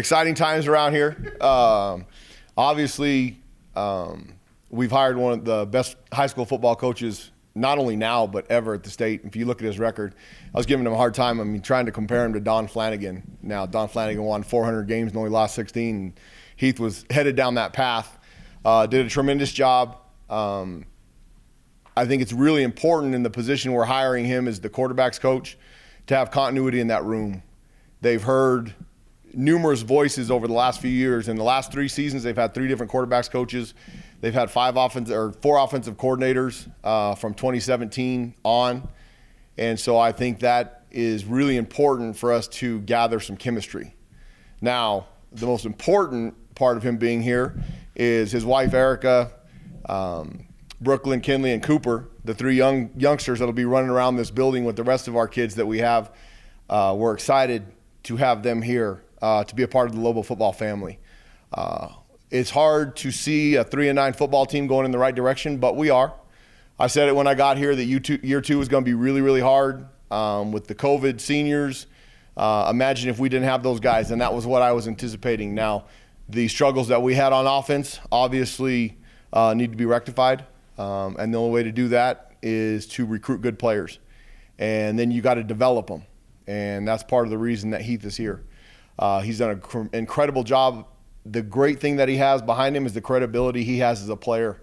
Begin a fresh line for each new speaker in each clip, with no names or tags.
exciting times around here. Obviously, we've hired one of the best high school football coaches, not only now, but ever at the state. If you look at his record, I was giving him a hard time. I mean, trying to compare him to Don Flanagan. Now, Don Flanagan won 400 games and only lost 16. And Heath was headed down that path. Did a tremendous job. I think it's really important in the position we're hiring him as the quarterback's coach to have continuity in that room. They've heard numerous voices over the last few years. In the last 3 seasons, they've had 3 different quarterbacks coaches. They've had 4 offensive coordinators from 2017 on. And so I think that is really important for us to gather some chemistry. Now, the most important part of him being here is his wife, Erica, Brooklyn, Kinley, and Cooper, the 3 youngsters that'll be running around this building with the rest of our kids that we have. We're excited to have them here to be a part of the Lobo football family. It's hard to see a 3-9 football team going in the right direction, but we are. I said it when I got here that year 2 was going to be really, really hard with the COVID seniors. Imagine if we didn't have those guys, and that was what I was anticipating. Now, the struggles that we had on offense obviously need to be rectified. And the only way to do that is to recruit good players. And then you got to develop them. And that's part of the reason that Heath is here. He's done an incredible job. The great thing that he has behind him is the credibility he has as a player.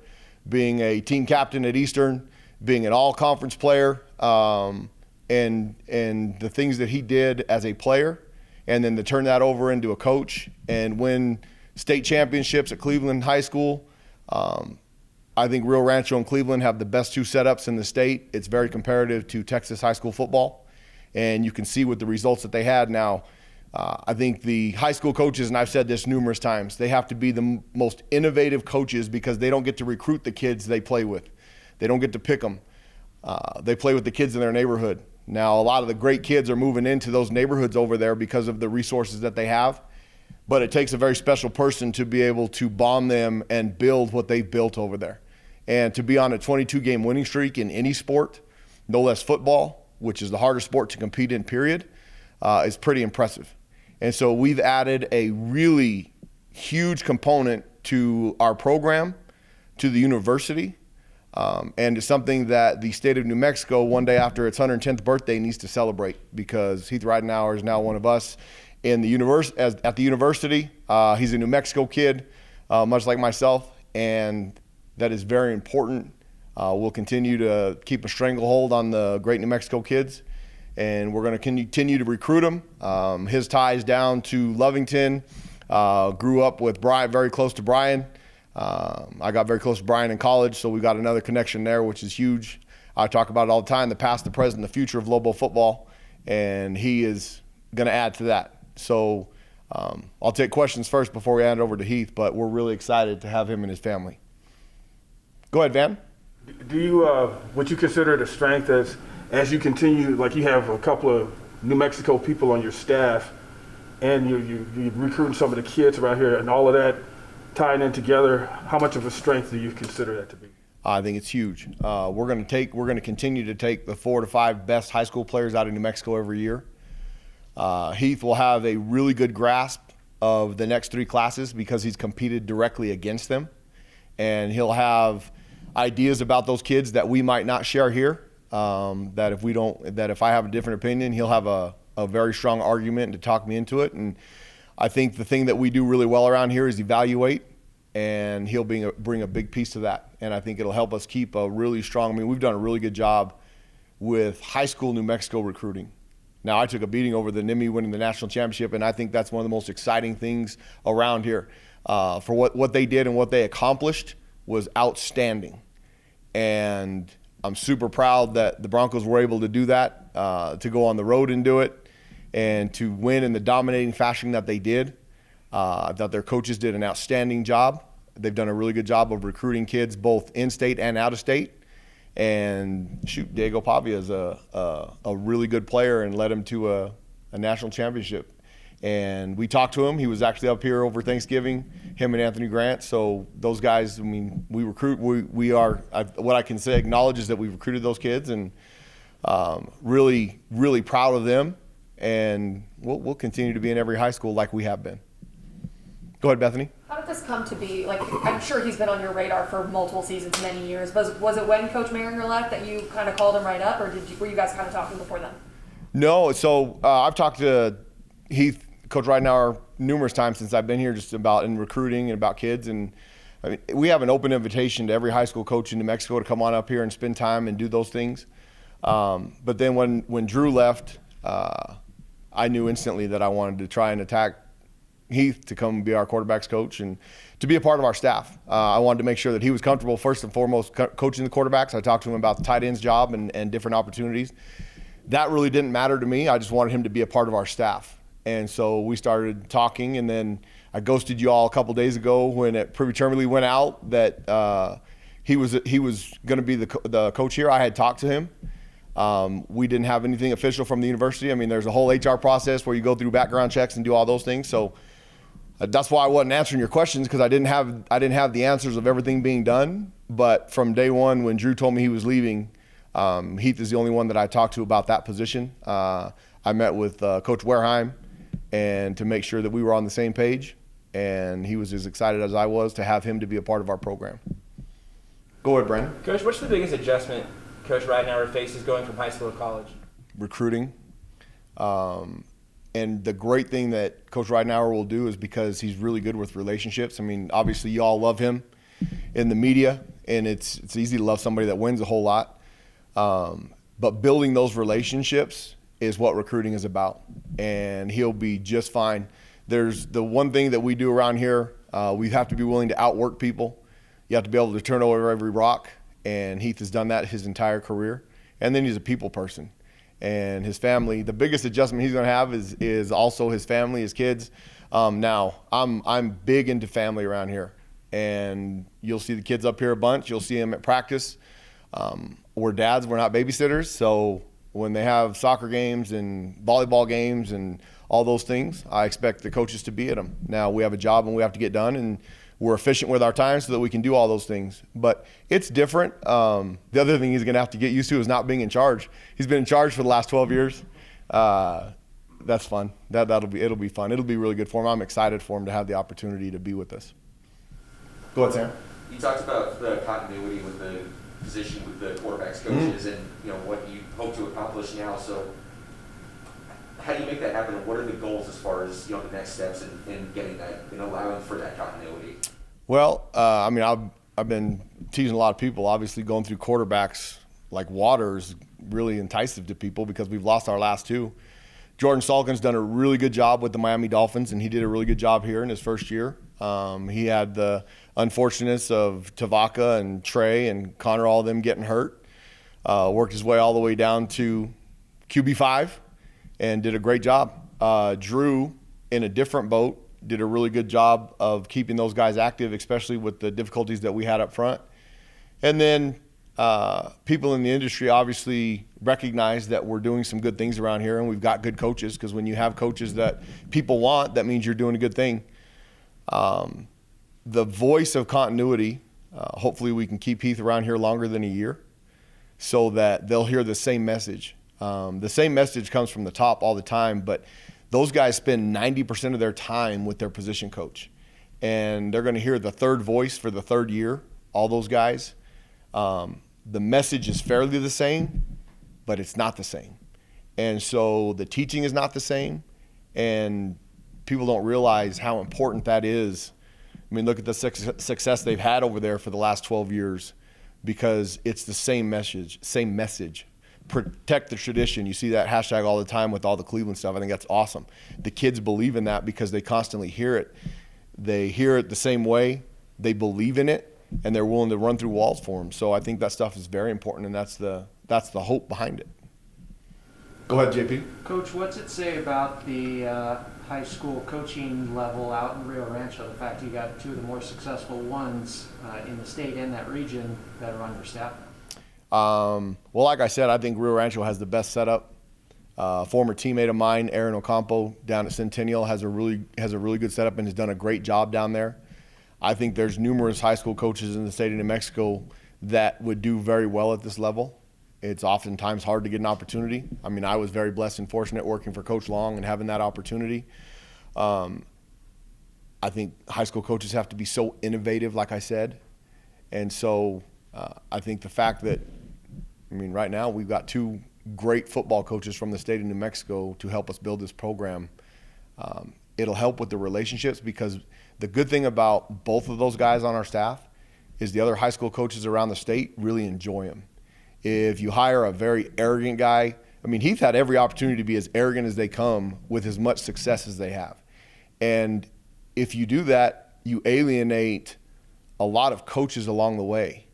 Being a team captain at Eastern, being an all-conference player, and the things that he did as a player, and then to turn that over into a coach and win state championships at Cleveland High School. I think Rio Rancho and Cleveland have the best 2 setups in the state. It's very comparative to Texas high school football, and you can see with the results that they had. Now, I think the high school coaches, and I've said this numerous times, they have to be the most innovative coaches because they don't get to recruit the kids they play with. They don't get to pick them. They play with the kids in their neighborhood. Now, a lot of the great kids are moving into those neighborhoods over there because of the resources that they have. But it takes a very special person to be able to bond them and build what they've built over there. And to be on a 22-game winning streak in any sport, no less football, which is the hardest sport to compete in, period, is pretty impressive. And so we've added a really huge component to our program, to the university, and it's something that the state of New Mexico, one day after its 110th birthday, needs to celebrate, because Heath Ridenour is now one of us in the at the university. He's a New Mexico kid, much like myself, and that is very important. We'll continue to keep a stranglehold on the great New Mexico kids, and we're going to continue to recruit him. His ties down to Lovington, grew up with Brian, very close to Brian. I got very close to Brian in college, so we got another connection there, which is huge. I talk about it all the time, the past, the present, the future of Lobo football, and he is going to add to that. So I'll take questions first before we hand it over to Heath, but we're really excited to have him and his family. Go ahead, Van.
Do you, would you consider it a strength as you continue, like you have a couple of New Mexico people on your staff, and you're recruiting some of the kids around here, and all of that tying in together, how much of a strength do you consider that to be?
I think it's huge. We're going to continue to take the 4 to 5 best high school players out of New Mexico every year. Heath will have a really good grasp of the next 3 classes because he's competed directly against them, and he'll have ideas about those kids that we might not share here. That if I have a different opinion, he'll have a very strong argument to talk me into it. And I think the thing that we do really well around here is evaluate, and he'll bring a big piece to that. And I think it'll help us keep a really strong, we've done a really good job with high school New Mexico recruiting. Now, I took a beating over the NIMI winning the national championship, and I think that's one of the most exciting things around here. For what they did and what they accomplished was outstanding. And I'm super proud that the Broncos were able to do that, to go on the road and do it, and to win in the dominating fashion that they did. I thought their coaches did an outstanding job. They've done a really good job of recruiting kids both in-state and out-of-state. And shoot, Diego Pavia is a really good player and led him to a national championship. And we talked to him. He was actually up here over Thanksgiving, him and Anthony Grant. So those guys, we recruit. We are, what I can say, acknowledge is that we recruited those kids, and really, really proud of them. And we'll continue to be in every high school like we have been. Go ahead, Bethany.
How did this come to be? Like, I'm sure he's been on your radar for multiple seasons, many years. Was it when Coach Maringer left that you kind of called him right up, or were you guys kind of talking before then?
No, so I've talked to Heath, Coach Ridenour, numerous times since I've been here, just about in recruiting and about kids. And I mean, we have an open invitation to every high school coach in New Mexico to come on up here and spend time and do those things. But then when Drew left, I knew instantly that I wanted to try and attack Heath to come be our quarterbacks coach and to be a part of our staff. I wanted to make sure that he was comfortable first and foremost coaching the quarterbacks. I talked to him about the tight ends job and different opportunities. That really didn't matter to me. I just wanted him to be a part of our staff. And so we started talking, and then I ghosted you all a couple days ago when it prematurely went out that he was going to be the coach here. I had talked to him. We didn't have anything official from the university. I mean, there's a whole HR process where you go through background checks and do all those things. So that's why I wasn't answering your questions, because I didn't have the answers of everything being done. But from day one, when Drew told me he was leaving, Heath is the only one that I talked to about that position. I met with Coach Wareheim and to make sure that we were on the same page, and he was as excited as I was to have him to be a part of our program. Go ahead, Brandon.
Coach, what's the biggest adjustment Coach Ridenour faces going from high school to college?
Recruiting. And the great thing that Coach Ridenour will do is because he's really good with relationships. I mean, obviously you all love him in the media, and it's easy to love somebody that wins a whole lot. But building those relationships is what recruiting is about, and he'll be just fine. There's the one thing that we do around here, we have to be willing to outwork people. You have to be able to turn over every rock, and Heath has done that his entire career. And then he's a people person. And his family, the biggest adjustment he's going to have is also his family, his kids. Now, I'm big into family around here, and you'll see the kids up here a bunch. You'll see them at practice. We're dads, we're not babysitters, so when they have soccer games and volleyball games and all those things, I expect the coaches to be at them. Now, we have a job and we have to get done, and we're efficient with our time so that we can do all those things. But it's different. The other thing he's going to have to get used to is not being in charge. He's been in charge for the last 12 years. That's fun. It'll be fun. It'll be really good for him. I'm excited for him to have the opportunity to be with us. Go ahead, Sam.
You talked about the continuity with the position with the quarterbacks coaches and what you hope to accomplish now. So how do you make that happen, and what are the goals as far as the next steps in getting that and allowing for that continuity?
Well, I mean, I've been teasing a lot of people. Obviously, going through quarterbacks like water is really enticing to people because we've lost our last two. Jordan Salkin's done a really good job with the Miami Dolphins, and he did a really good job here in his first year. He had the unfortunateness of Tavaka and Trey and Connor, all of them getting hurt. Worked his way all the way down to QB5 and did a great job. Drew, in a different boat, did a really good job of keeping those guys active, especially with the difficulties that we had up front. And then people in the industry obviously recognize that we're doing some good things around here, and we've got good coaches, because when you have coaches that people want, that means you're doing a good thing. The voice of continuity, hopefully we can keep Heath around here longer than a year so that they'll hear the same message. The same message comes from the top all the time, but those guys spend 90% of their time with their position coach, and they're going to hear the third voice for the third year, all those guys. The message is fairly the same, but it's not the same. And so the teaching is not the same, and people don't realize how important that is. I mean, look at the success they've had over there for the last 12 years because it's the same message. Protect the tradition. You see that hashtag all the time with all the Cleveland stuff. I think that's awesome. The kids believe in that because they constantly hear it. They hear it the same way. They believe in it, and they're willing to run through walls for them. So I think that stuff is very important, and that's the hope behind it. Go ahead, JP.
Coach, what's it say about the high school coaching level out in Rio Rancho, the fact you got two of the more successful ones in the state and that region that are on your staff?
Well, like I said, I think Rio Rancho has the best setup. Former teammate of mine, Aaron Ocampo, down at Centennial, has a really good setup and has done a great job down there. I think there's numerous high school coaches in the state of New Mexico that would do very well at this level. It's oftentimes hard to get an opportunity. I mean, I was very blessed and fortunate working for Coach Long and having that opportunity. I I think high school coaches have to be so innovative, like I said. And so I think the fact that, right now we've got 2 great football coaches from the state of New Mexico to help us build this program. It'll help with the relationships, because the good thing about both of those guys on our staff is the other high school coaches around the state really enjoy them. If you hire a very arrogant guy, Heath had every opportunity to be as arrogant as they come with as much success as they have. And if you do that, you alienate a lot of coaches along the way.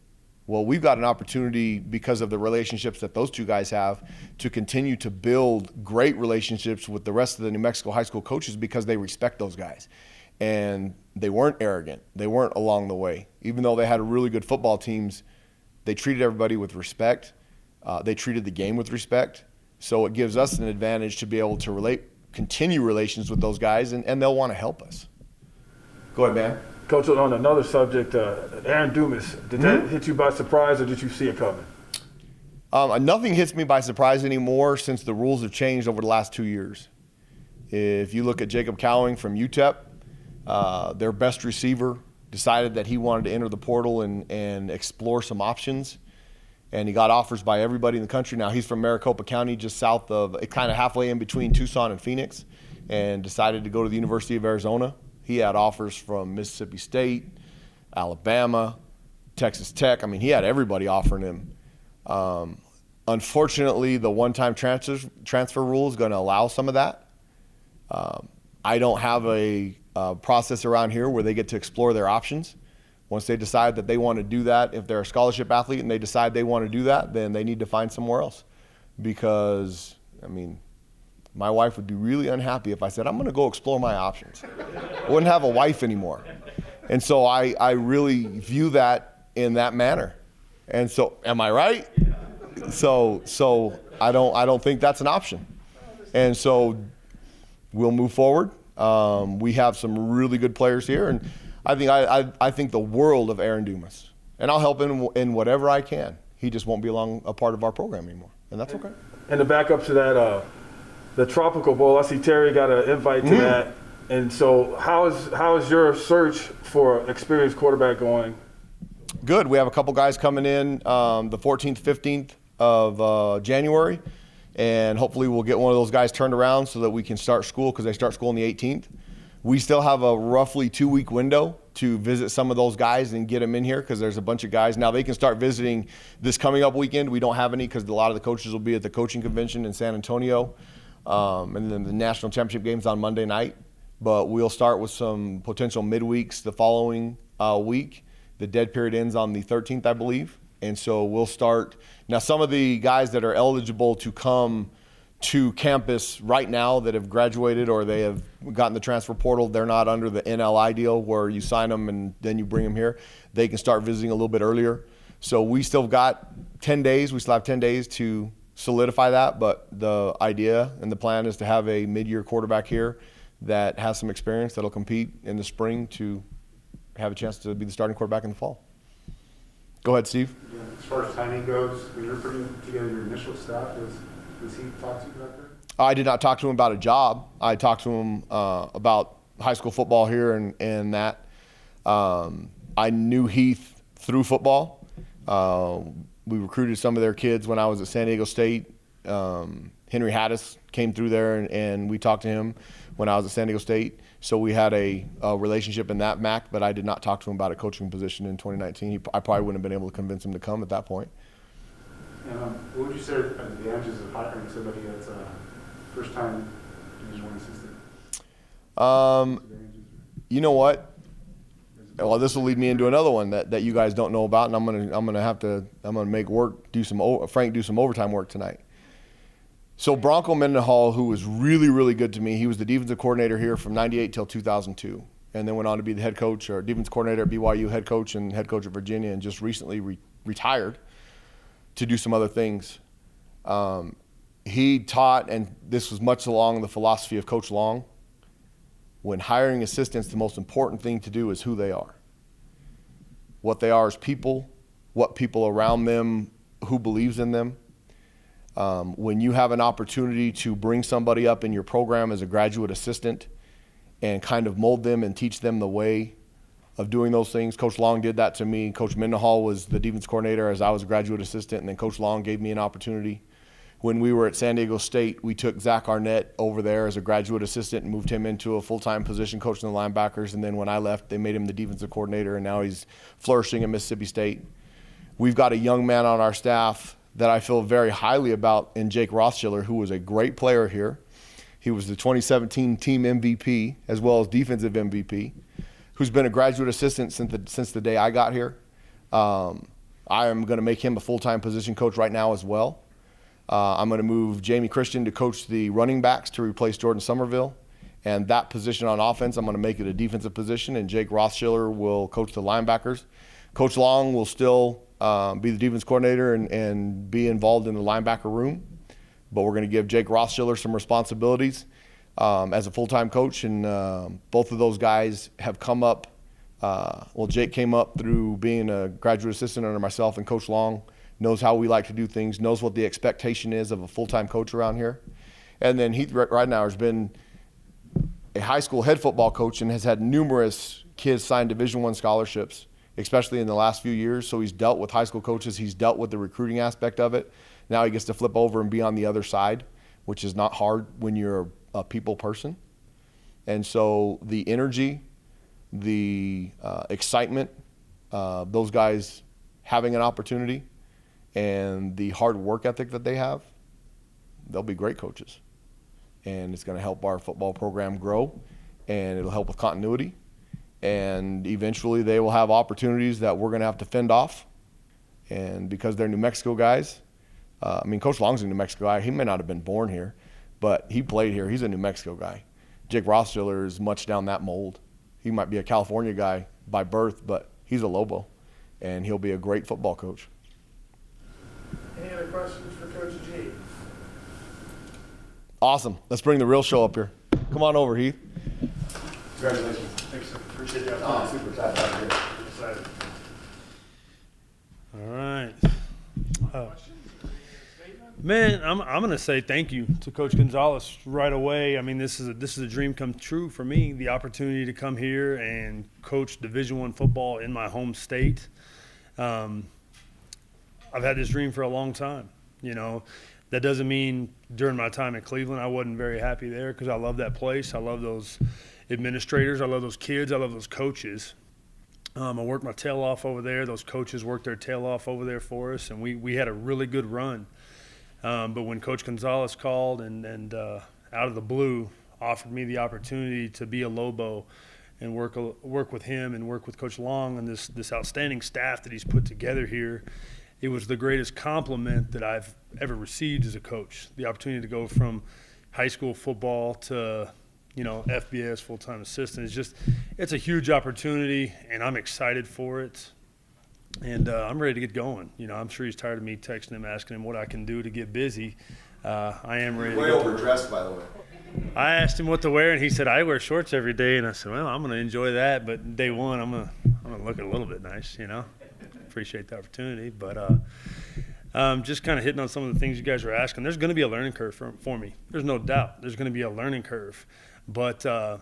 Well, we've got an opportunity, because of the relationships that those 2 guys have, to continue to build great relationships with the rest of the New Mexico high school coaches, because they respect those guys. And they weren't arrogant. They weren't along the way. Even though they had really good football teams, they treated everybody with respect. They treated the game with respect. So it gives us an advantage to be able to continue relations with those guys, and they'll want to help us. Go ahead, man.
Coach, on another subject, Aaron Dumas, did that hit you by surprise, or did you see it coming?
Nothing hits me by surprise anymore since the rules have changed over the last 2 years. If you look at Jacob Cowing from UTEP, their best receiver decided that he wanted to enter the portal and explore some options. And he got offers by everybody in the country. Now, he's from Maricopa County, just south of, kind of halfway in between Tucson and Phoenix, and decided to go to the University of Arizona. He had offers from Mississippi State, Alabama, Texas Tech. He had everybody offering him. Unfortunately, the one-time transfer rule is going to allow some of that. I don't have a process around here where they get to explore their options. Once they decide that they want to do that, if they're a scholarship athlete and they decide they want to do that, then they need to find somewhere else. Because, my wife would be really unhappy if I said, I'm going to go explore my options. I wouldn't have a wife anymore. And so I really view that in that manner. And so, am I right? So I don't think that's an option. And so we'll move forward. We have some really good players here, and I think the world of Aaron Dumas, and I'll help him in whatever I can. He just won't be a part of our program anymore, and that's okay.
And to back up to that, the Tropical Bowl, I see Terry got an invite to that. And so how is your search for experienced quarterback going?
Good. We have a couple guys coming in the 14th, 15th of January, and hopefully we'll get one of those guys turned around so that we can start school, because they start school on the 18th. We still have a roughly 2-week window to visit some of those guys and get them in here, because there's a bunch of guys. Now, they can start visiting this coming up weekend. We don't have any, because a lot of the coaches will be at the coaching convention in San Antonio, and then the national championship game's on Monday night. But we'll start with some potential midweeks the following week. The dead period ends on the 13th, I believe. And so we'll start. Now, some of the guys that are eligible to come to campus right now that have graduated or they have gotten the transfer portal, they're not under the NLI deal where you sign them and then you bring them here. They can start visiting a little bit earlier. So we still got 10 days. We still have 10 days to solidify that. But the idea and the plan is to have a mid-year quarterback here that has some experience that'll compete in the spring to have a chance to be the starting quarterback in the fall. Go ahead, Steve.
Yeah, as far as timing goes, when you're putting together your initial staff, does he talk to you about that?
I did not talk to him about a job. I talked to him about high school football here and that. I knew Heath through football. We recruited some of their kids when I was at San Diego State. Henry Haddis came through there, and we talked to him when I was at San Diego State. So we had a relationship in that MAC, but I did not talk to him about a coaching position in 2019. I probably wouldn't have been able to convince him to come at that point.
And what would you say are the advantages of hiring somebody that's a first-time Division I assistant?
You know what? Well, this will lead me into another one that you guys don't know about, and I'm gonna make Frank do some overtime work tonight. So Bronco Mendenhall, who was really, really good to me, he was the defensive coordinator here from '98 till 2002, and then went on to be the head coach or defensive coordinator at BYU, head coach at Virginia, and just recently retired to do some other things. He taught, and this was much along the philosophy of Coach Long, when hiring assistants, the most important thing to do is who they are. What they are as people, what people around them, who believes in them. When you have an opportunity to bring somebody up in your program as a graduate assistant and kind of mold them and teach them the way of doing those things. Coach Long did that to me. Coach Mendenhall was the defense coordinator as I was a graduate assistant, and then Coach Long gave me an opportunity. When we were at San Diego State, we took Zach Arnett over there as a graduate assistant and moved him into a full-time position coaching the linebackers. And then when I left, they made him the defensive coordinator, and now he's flourishing at Mississippi State. We've got a young man on our staff that I feel very highly about in Jake Rothschiller, who was a great player here. He was the 2017 team MVP as well as defensive MVP, who's been a graduate assistant since the day I got here. I am going to make him a full-time position coach right now as well. I'm going to move Jamie Christian to coach the running backs to replace Jordan Somerville. And that position on offense, I'm going to make it a defensive position, and Jake Rothschiller will coach the linebackers. Coach Long will still be the defense coordinator and be involved in the linebacker room. But we're going to give Jake Rothschiller some responsibilities as a full-time coach. And both of those guys have come up. Jake came up through being a graduate assistant under myself and Coach Long. Knows how we like to do things, knows what the expectation is of a full-time coach around here. And then Heath Ridenour has been a high school head football coach and has had numerous kids sign Division I scholarships, especially in the last few years. So he's dealt with high school coaches. He's dealt with the recruiting aspect of it. Now he gets to flip over and be on the other side, which is not hard when you're a people person. And so the energy, the excitement, those guys having an opportunity, and the hard work ethic that they have, they'll be great coaches. And it's going to help our football program grow, and it'll help with continuity. And eventually they will have opportunities that we're going to have to fend off. And because they're New Mexico guys, Coach Long's a New Mexico guy. He may not have been born here, but he played here. He's a New Mexico guy. Jake Rothschiller is much down that mold. He might be a California guy by birth, but he's a Lobo, and he'll be a great football coach.
Any other questions for Coach G?
Awesome. Let's bring the real show up here. Come on over, Heath.
Congratulations. Thanks, sir. Appreciate you. Super excited out here. Excited.
All right. Man, I'm going to say thank you to Coach Gonzalez right away. I mean, this is a dream come true for me, the opportunity to come here and coach Division I football in my home state. I've had this dream for a long time. That doesn't mean during my time at Cleveland I wasn't very happy there, because I love that place. I love those administrators. I love those kids. I love those coaches. I worked my tail off over there. Those coaches worked their tail off over there for us, and we had a really good run. But when Coach Gonzalez called and out of the blue offered me the opportunity to be a Lobo and work with him and work with Coach Long and this outstanding staff that he's put together here, it was the greatest compliment that I've ever received as a coach. The opportunity to go from high school football to, FBS full-time assistant. It's a huge opportunity, and I'm excited for it. And I'm ready to get going. I'm sure he's tired of me texting him, asking him what I can do to get busy. I am ready.
Way overdressed, by the way.
I asked him what to wear, and he said, I wear shorts every day. And I said, well, I'm going to enjoy that. But day one, I'm gonna look a little bit nice, Appreciate the opportunity. But just kind of hitting on some of the things you guys were asking. There's going to be a learning curve for me. There's no doubt. There's going to be a learning curve. But I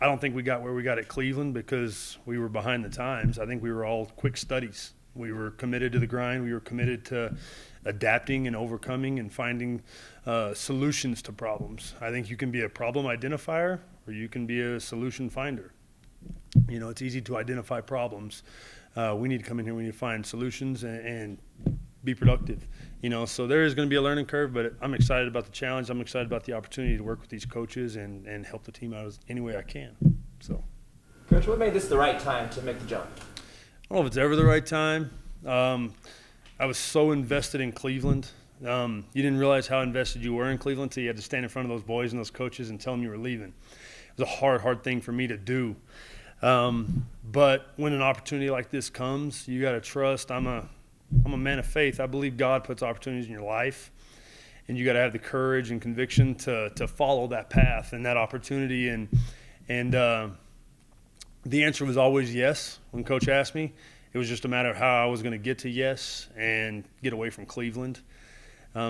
don't think we got where we got at Cleveland because we were behind the times. I think we were all quick studies. We were committed to the grind. We were committed to adapting and overcoming and finding solutions to problems. I think you can be a problem identifier or you can be a solution finder. It's easy to identify problems. We need to come in here, we need to find solutions and be productive. So there is going to be a learning curve, but I'm excited about the challenge. I'm excited about the opportunity to work with these coaches and help the team out any way I can. So,
Coach, what made this the right time to make the jump?
I don't know if it's ever the right time. I was so invested in Cleveland. You didn't realize how invested you were in Cleveland until you had to stand in front of those boys and those coaches and tell them you were leaving. It was a hard thing for me to do. But when an opportunity like this comes, you got to trust. I'm a man of faith. I believe God puts opportunities in your life, and you got to have the courage and conviction to follow that path and that opportunity. And the answer was always yes. When Coach asked me, it was just a matter of how I was going to get to yes and get away from Cleveland.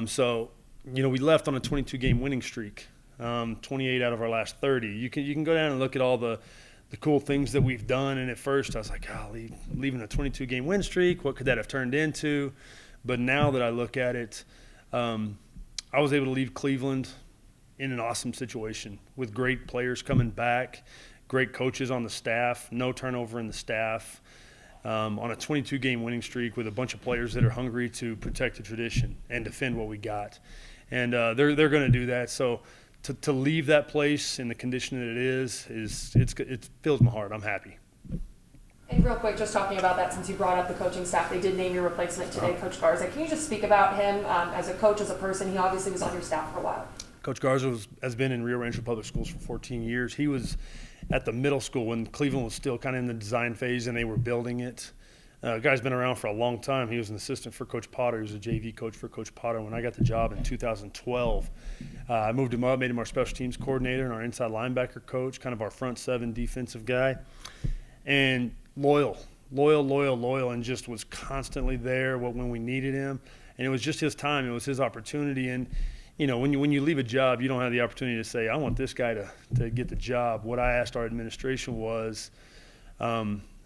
So we left on a 22-game winning streak. 28 out of our last 30. You can go down and look at all the cool things that we've done. And at first I was like, golly, leaving a 22-game win streak, what could that have turned into? But now that I look at it, I was able to leave Cleveland in an awesome situation with great players coming back, great coaches on the staff, no turnover in the staff, on a 22-game winning streak with a bunch of players that are hungry to protect the tradition and defend what we got. And they're going to do that. So to leave that place in the condition that it is it fills my heart. I'm happy.
And real quick, just talking about that, since you brought up the coaching staff, they did name your replacement today, Coach Garza. Can you just speak about him as a coach, as a person? He obviously was on your staff for a while.
Coach Garza has been in Rio Rancho Public Schools for 14 years. He was at the middle school when Cleveland was still kind of in the design phase and they were building it. Guy's been around for a long time. He was an assistant for Coach Potter. He was a JV coach for Coach Potter. When I got the job in 2012, I moved him up, made him our special teams coordinator and our inside linebacker coach, kind of our front seven defensive guy. And loyal, and just was constantly there when we needed him. And it was just his time. It was his opportunity. And, you know, when you leave a job, you don't have the opportunity to say, I want this guy to get the job. What I asked our administration was,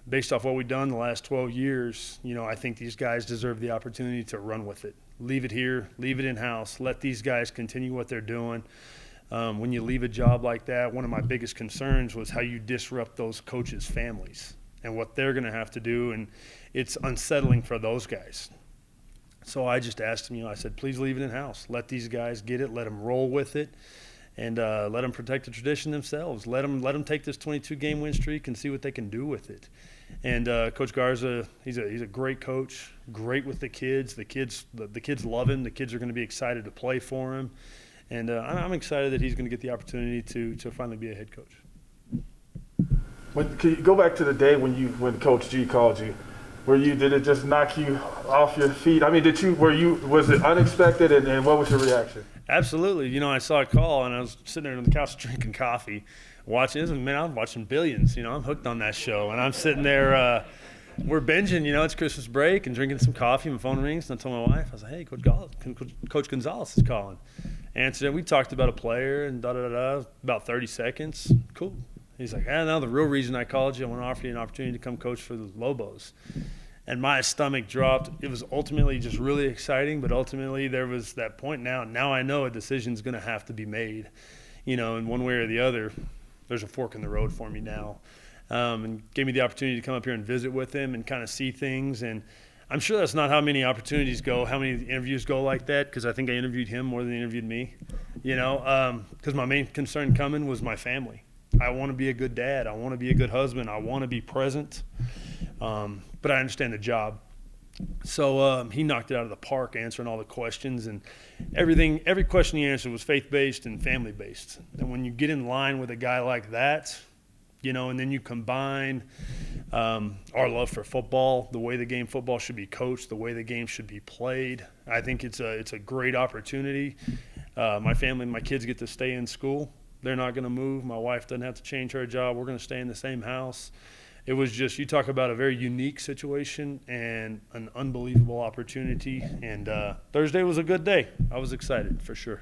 based off what we've done the last 12 years, you know, I think these guys deserve the opportunity to run with it. Leave it here, leave it in-house, let these guys continue what they're doing. When you leave a job like that, one of my biggest concerns was how you disrupt those coaches' families and what they're going to have to do, and it's unsettling for those guys. So I just asked him, you know, I said, please leave it in-house. Let these guys get it, let them roll with it, and let them protect the tradition themselves. Let them take this 22-game win streak and see what they can do with it. And Coach Garza, he's a great coach, great with the kids. The kids love him. The kids are going to be excited to play for him. And I'm excited that he's going to get the opportunity to finally be a head coach.
Can you go back to the day when Coach G called you? Did it just knock you off your feet? I mean, was it unexpected, and what was your reaction?
Absolutely. You know, I saw a call and I was sitting there on the couch drinking coffee, watching this. Man, I'm watching Billions. You know, I'm hooked on that show, and I'm sitting there. We're binging. You know, it's Christmas break and drinking some coffee. My phone rings, and I told my wife, I was like, "Hey, Coach Gonzalez is calling." Answered it. We talked about a player and about 30 seconds. Cool. He's like, no, the real reason I called you, I want to offer you an opportunity to come coach for the Lobos. And my stomach dropped. It was ultimately just really exciting, but ultimately there was that point now I know a decision's going to have to be made, you know, in one way or the other. There's a fork in the road for me now. And gave me the opportunity to come up here and visit with him and kind of see things. And I'm sure that's not how many opportunities go, how many interviews go like that, because I think I interviewed him more than he interviewed me, you know, because my main concern coming was my family. I want to be a good dad. I want to be a good husband. I want to be present. But I understand the job. So he knocked it out of the park answering all the questions, and every question he answered was faith-based and family-based. And when you get in line with a guy like that, you know, and then you combine our love for football, the way the game football should be coached, the way the game should be played, I think it's a great opportunity. My family and my kids get to stay in school. They're not going to move. My wife doesn't have to change her job. We're going to stay in the same house. It was just, you talk about a very unique situation and an unbelievable opportunity. And Thursday was a good day. I was excited for sure.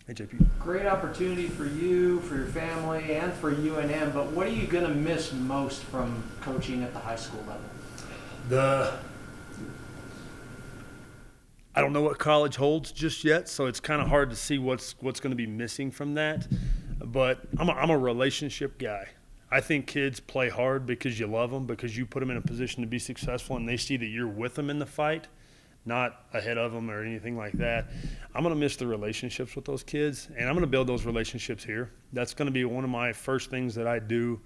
Hey, JP.
Great opportunity for you, for your family, and for UNM. But what are you going to miss most from coaching at the high school level?
I don't know what college holds just yet, so it's kind of hard to see what's going to be missing from that. But I'm a relationship guy. I think kids play hard because you love them, because you put them in a position to be successful, and they see that you're with them in the fight, not ahead of them or anything like that. I'm going to miss the relationships with those kids, and I'm going to build those relationships here. That's going to be one of my first things that I do,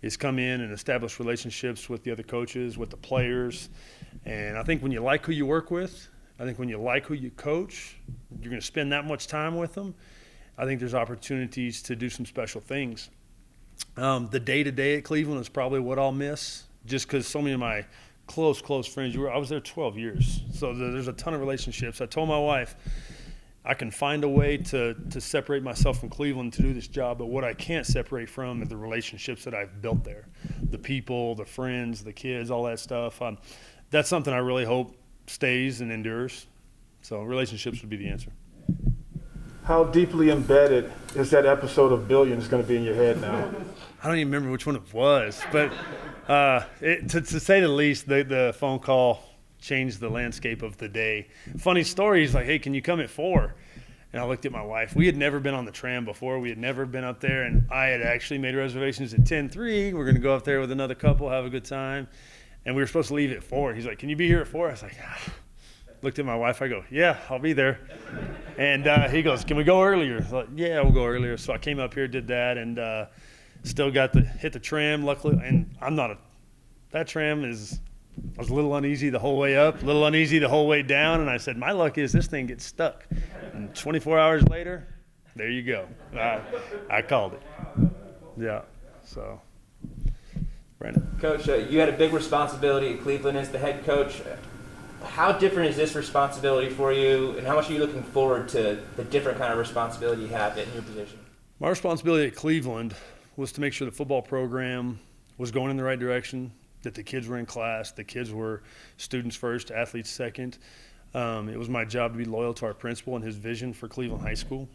is come in and establish relationships with the other coaches, with the players. And I think when you like who you work with, I think when you like who you coach, you're going to spend that much time with them. I think there's opportunities to do some special things. The day-to-day at Cleveland is probably what I'll miss, just because so many of my close friends, I was there 12 years. So there's a ton of relationships. I told my wife, I can find a way to separate myself from Cleveland to do this job, but what I can't separate from are the relationships that I've built there. The people, the friends, the kids, all that stuff. That's something I really hope stays and endures. So relationships would be the answer.
How deeply embedded is that episode of Billions going to be in your head now?
I don't even remember which one it was, but to say the least, the phone call changed the landscape of the day. Funny story, he's like, hey, can you come at 4? And I looked at my wife. We had never been on the tram before. We had never been up there, and I had actually made reservations at 10:03. We're going to go up there with another couple, have a good time. And we were supposed to leave at 4. He's like, can you be here at 4? I was like, ah. Looked at my wife. I go, yeah, I'll be there. And he goes, can we go earlier? I was like, yeah, we'll go earlier. So I came up here, did that, and still got to hit the tram, luckily. And that tram is, I was a little uneasy the whole way up, a little uneasy the whole way down. And I said, my luck is this thing gets stuck. And 24 hours later, there you go. I called it. Yeah, so. Brandon.
Coach, you had a big responsibility at Cleveland as the head coach. How different is this responsibility for you, and how much are you looking forward to the different kind of responsibility you have in your position?
My responsibility at Cleveland was to make sure the football program was going in the right direction, that the kids were in class, the kids were students first, athletes second. It was my job to be loyal to our principal and his vision for Cleveland High School.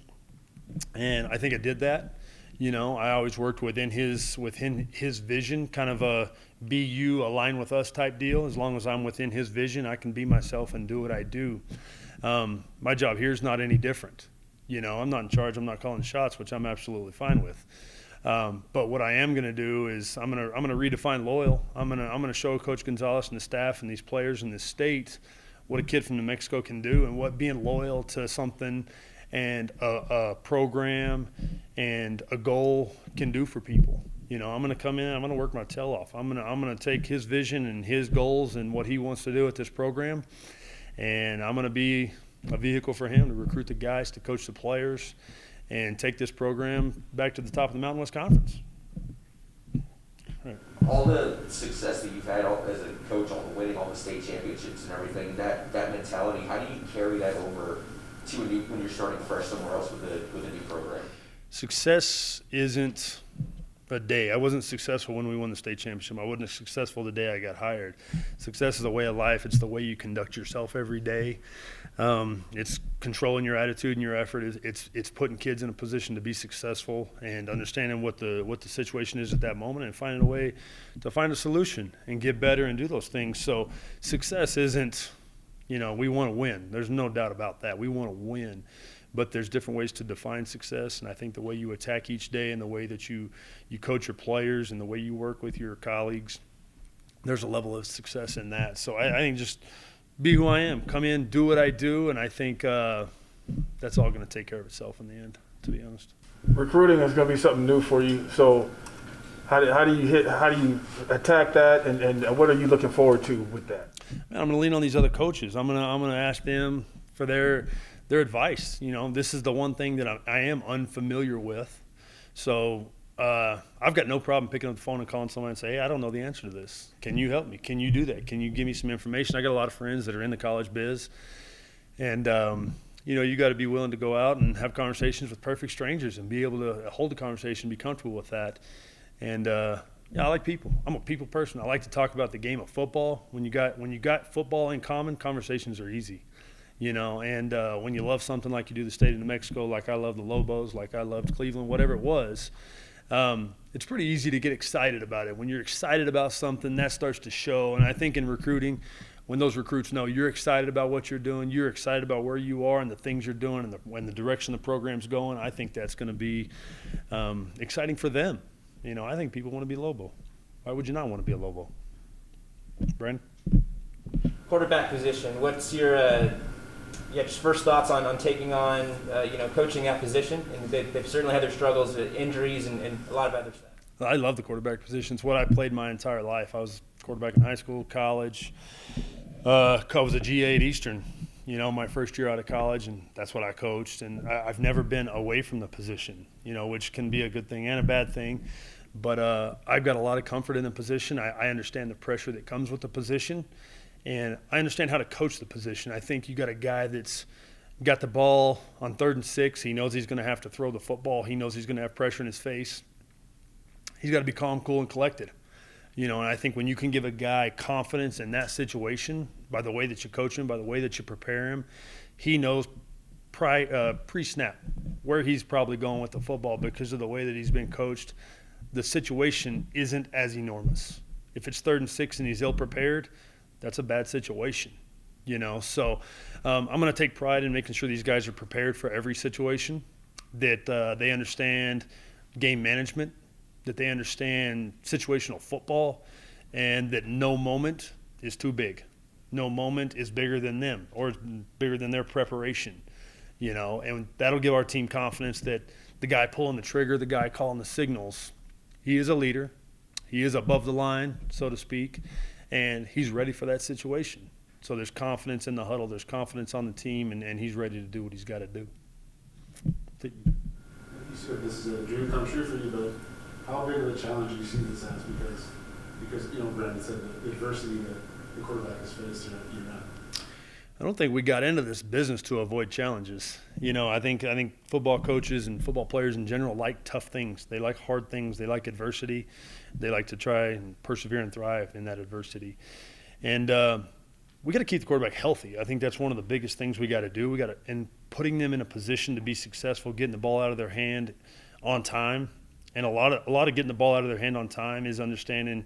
And I think I did that. You know, I always worked within his vision, kind of a be you, align with us type deal. As long as I'm within his vision, I can be myself and do what I do. My job here is not any different. You know, I'm not in charge. I'm not calling shots, which I'm absolutely fine with. But what I am going to do is I'm going to redefine loyal. I'm going to show Coach Gonzalez and the staff and these players in this state what a kid from New Mexico can do, and what being loyal to something and a program and a goal can do for people. You know, I'm going to come in, I'm going to work my tail off. I'm going to take his vision and his goals and what he wants to do with this program, and I'm going to be a vehicle for him to recruit the guys, to coach the players, and take this program back to the top of the Mountain West Conference.
All the success that you've had as a coach, all the winning, all the state championships and everything, that mentality, how do you carry that over to when you're starting fresh somewhere else with a new program?
Success isn't a day. I wasn't successful when we won the state championship. I wasn't successful the day I got hired. Success is a way of life. It's the way you conduct yourself every day. It's controlling your attitude and your effort. It's putting kids in a position to be successful and understanding what the situation is at that moment and finding a way to find a solution and get better and do those things. So success isn't, you know, we want to win. There's no doubt about that. We want to win. But there's different ways to define success, and I think the way you attack each day and the way that you coach your players and the way you work with your colleagues, there's a level of success in that. So I think just be who I am, come in, do what I do, and I think that's all going to take care of itself in the end, to be honest.
Recruiting is going to be something new for you. So how do you attack that, and what are you looking forward to with that?
Man, I'm going to lean on these other coaches. I'm going to ask them for their advice. You know, this is the one thing that I am unfamiliar with. So I've got no problem picking up the phone and calling someone and say, hey, I don't know the answer to this. Can you help me? Can you do that? Can you give me some information? I got a lot of friends that are in the college biz. And, you know, you got to be willing to go out and have conversations with perfect strangers and be able to hold the conversation, be comfortable with that. And, yeah, I like people. I'm a people person. I like to talk about the game of football. When you got football in common, conversations are easy. You know, and when you love something like you do the state of New Mexico, like I love the Lobos, like I loved Cleveland, whatever it was, it's pretty easy to get excited about it. When you're excited about something, that starts to show. And I think in recruiting, when those recruits know you're excited about what you're doing, you're excited about where you are and the things you're doing and the direction the program's going, I think that's going to be exciting for them. You know, I think people want to be Lobo. Why would you not want to be a Lobo? Brandon?
Quarterback position, what's your just first thoughts on taking on, coaching that position? And they've certainly had their struggles, injuries, and a lot of other stuff.
I love the quarterback position. It's what I played my entire life. I was quarterback in high school, college. I was a GA at Eastern, you know, my first year out of college, and that's what I coached. And I've never been away from the position, you know, which can be a good thing and a bad thing. But I've got a lot of comfort in the position. I understand the pressure that comes with the position. And I understand how to coach the position. I think you got a guy that's got the ball on 3rd and 6. He knows he's going to have to throw the football. He knows he's going to have pressure in his face. He's got to be calm, cool, and collected. You know, and I think when you can give a guy confidence in that situation by the way that you coach him, by the way that you prepare him, he knows pre-snap, where he's probably going with the football because of the way that he's been coached. The situation isn't as enormous. If it's 3rd and 6 and he's ill-prepared, that's a bad situation, So I'm going to take pride in making sure these guys are prepared for every situation, that they understand game management, that they understand situational football, and that no moment is too big. No moment is bigger than them or bigger than their preparation, and that'll give our team confidence that the guy pulling the trigger, the guy calling the signals, he is a leader. He is above the line, so to speak, and he's ready for that situation. So there's confidence in the huddle. There's confidence on the team, and he's ready to do what he's got to do.
You said this is a dream come true for you, but how big of a challenge do you see this as? Because Brandon said the adversity that the quarterback has faced throughout year round.
I don't think we got into this business to avoid challenges. I think football coaches and football players in general like tough things. They like hard things. They like adversity. They like to try and persevere and thrive in that adversity. And we got to keep the quarterback healthy. I think that's one of the biggest things we got to do. And putting them in a position to be successful, getting the ball out of their hand on time. And a lot of getting the ball out of their hand on time is understanding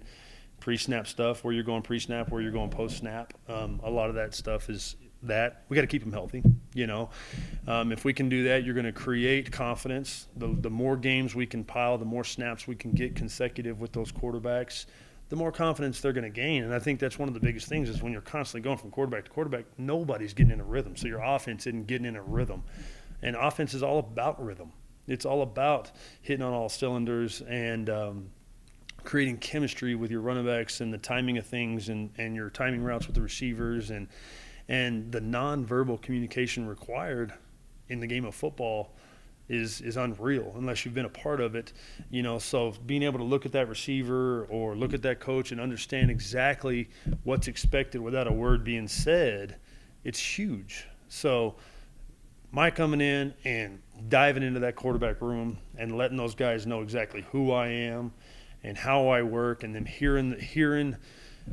pre-snap stuff, where you're going pre-snap, where you're going post-snap. A lot of that stuff is that. We got to keep them healthy, If we can do that, you're going to create confidence. The more games we can pile, the more snaps we can get consecutive with those quarterbacks, the more confidence they're going to gain. And I think that's one of the biggest things is when you're constantly going from quarterback to quarterback, nobody's getting in a rhythm. So your offense isn't getting in a rhythm. And offense is all about rhythm. It's all about hitting on all cylinders and creating chemistry with your running backs and the timing of things and your timing routes with the receivers and the nonverbal communication required in the game of football is unreal unless you've been a part of it, So being able to look at that receiver or look at that coach and understand exactly what's expected without a word being said, it's huge. So my coming in and diving into that quarterback room and letting those guys know exactly who I am and how I work, and then hearing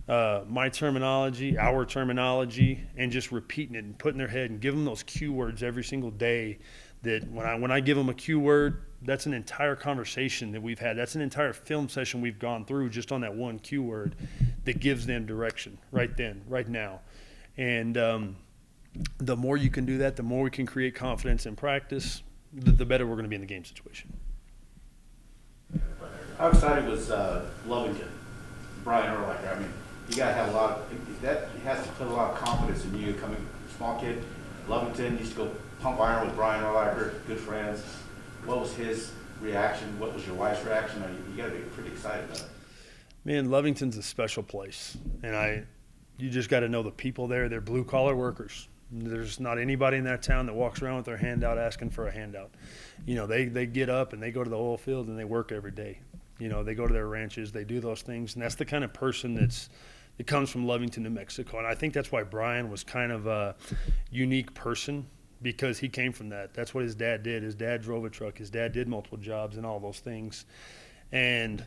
my terminology, our terminology, and just repeating it and putting their head and giving them those cue words every single day. That when I give them a cue word, that's an entire conversation that we've had. That's an entire film session we've gone through just on that one cue word that gives them direction right then, right now. And the more you can do that, the more we can create confidence in practice, the better we're going to be in the game situation.
How excited was Lovington, Brian Urlacher? I mean, you got to have that has to put a lot of confidence in you coming small kid. Lovington used to go pump iron with Brian Urlacher, good friends. What was his reaction? What was your wife's reaction? You got to be pretty excited about it.
Man, Lovington's a special place, and you just got to know the people there. They're blue-collar workers. There's not anybody in that town that walks around with their hand out asking for a handout. They get up and they go to the oil field and they work every day. They go to their ranches, they do those things, and that's the kind of person that comes from Lovington, New Mexico. And I think that's why Brian was kind of a unique person, because he came from that. That's what his dad did. His dad drove a truck. His dad did multiple jobs and all those things. And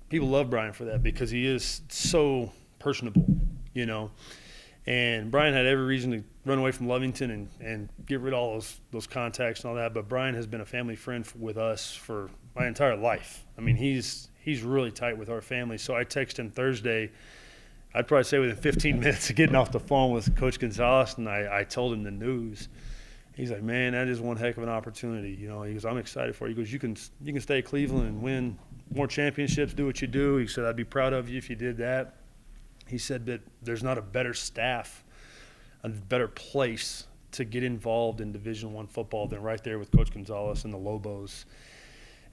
people love Brian for that because he is so personable, And Brian had every reason to run away from Lovington and get rid of all those contacts and all that. But Brian has been a family friend with us for my entire life. I mean, he's really tight with our family. So I texted him Thursday. I'd probably say within 15 minutes of getting off the phone with Coach Gonzalez, and I told him the news. He's like, man, that is one heck of an opportunity. He goes, I'm excited for you. He goes, you can stay at Cleveland and win more championships, do what you do. He said, I'd be proud of you if you did that. He said that there's not a better staff, a better place to get involved in Division I football than right there with Coach Gonzalez and the Lobos.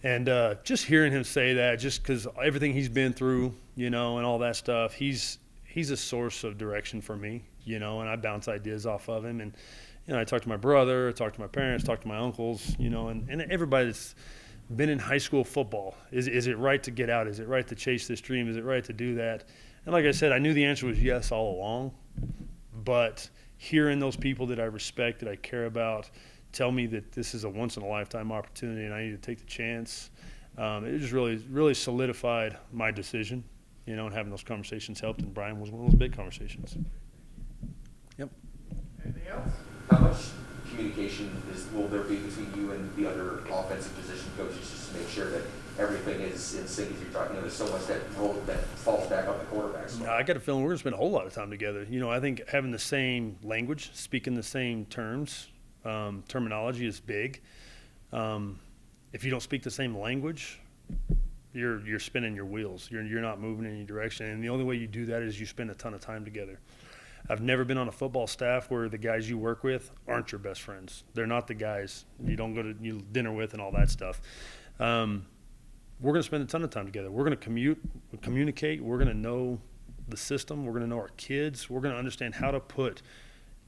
And just hearing him say that, just because everything he's been through, and all that stuff, he's a source of direction for me, and I bounce ideas off of him. And, I talk to my brother, I talk to my parents, talk to my uncles, and everybody that's been in high school football. Is it right to get out? Is it right to chase this dream? Is it right to do that? And like I said, I knew the answer was yes all along. But hearing those people that I respect, that I care about, tell me that this is a once-in-a-lifetime opportunity and I need to take the chance, it just really solidified my decision, and having those conversations helped, and Brian was one of those big conversations. Yep.
Anything else?
How much communication will there be between you and the other offensive position coaches just to make sure that everything is in sync as you're talking? There's so much that falls back on the quarterbacks.
No, I got a feeling we're going to spend a whole lot of time together. I think having the same language, speaking the same terms, terminology is big. If you don't speak the same language, you're spinning your wheels. You're not moving in any direction. And the only way you do that is you spend a ton of time together. I've never been on a football staff where the guys you work with aren't your best friends. They're not the guys you don't go to dinner with and all that stuff. We're going to spend a ton of time together. We're going to communicate. We're going to know the system. We're going to know our kids. We're going to understand how to put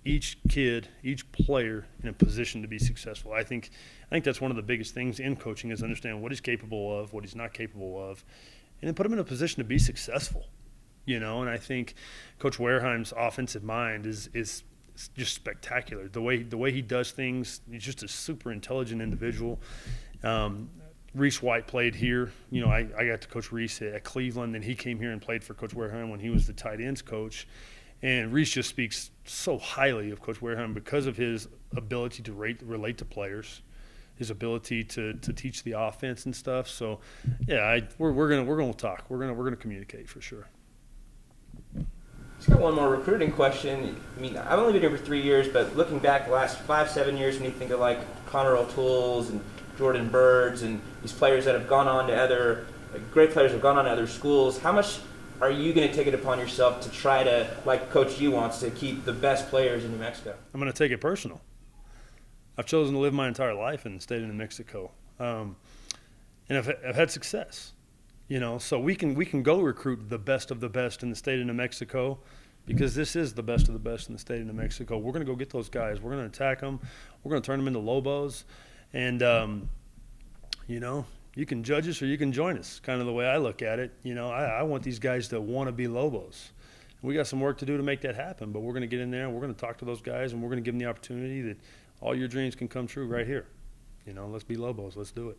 each kid, each player in a position to be successful. I think that's one of the biggest things in coaching is understand what he's capable of, what he's not capable of, and then put him in a position to be successful. And I think Coach Wareheim's offensive mind is just spectacular. The way he does things, he's just a super intelligent individual. Reese White played here. I got to coach Reese at Cleveland, and he came here and played for Coach Wareheim when he was the tight ends coach. And Reese just speaks so highly of Coach Wareheim because of his ability to relate to players, his ability to teach the offense and stuff. So, yeah, we're gonna talk. We're gonna communicate for sure.
Just got one more recruiting question. I mean, I've only been here for 3 years, but looking back the last 5-7 years, when you think of like Connor O'Toole's and Jordan Bird's and these players that have gone on to great players have gone on to other schools, how much are you going to take it upon yourself to try to, like Coach G wants, to keep the best players in New Mexico?
I'm going to take it personal. I've chosen to live my entire life in the state of New Mexico, and I've had success. So we can go recruit the best of the best in the state of New Mexico because this is the best of the best in the state of New Mexico. We're going to go get those guys. We're going to attack them. We're going to turn them into Lobos. And, you can judge us or you can join us, kind of the way I look at it. I want these guys to want to be Lobos. We got some work to do to make that happen, but we're going to get in there and we're going to talk to those guys and we're going to give them the opportunity that all your dreams can come true right here. Let's be Lobos. Let's do it.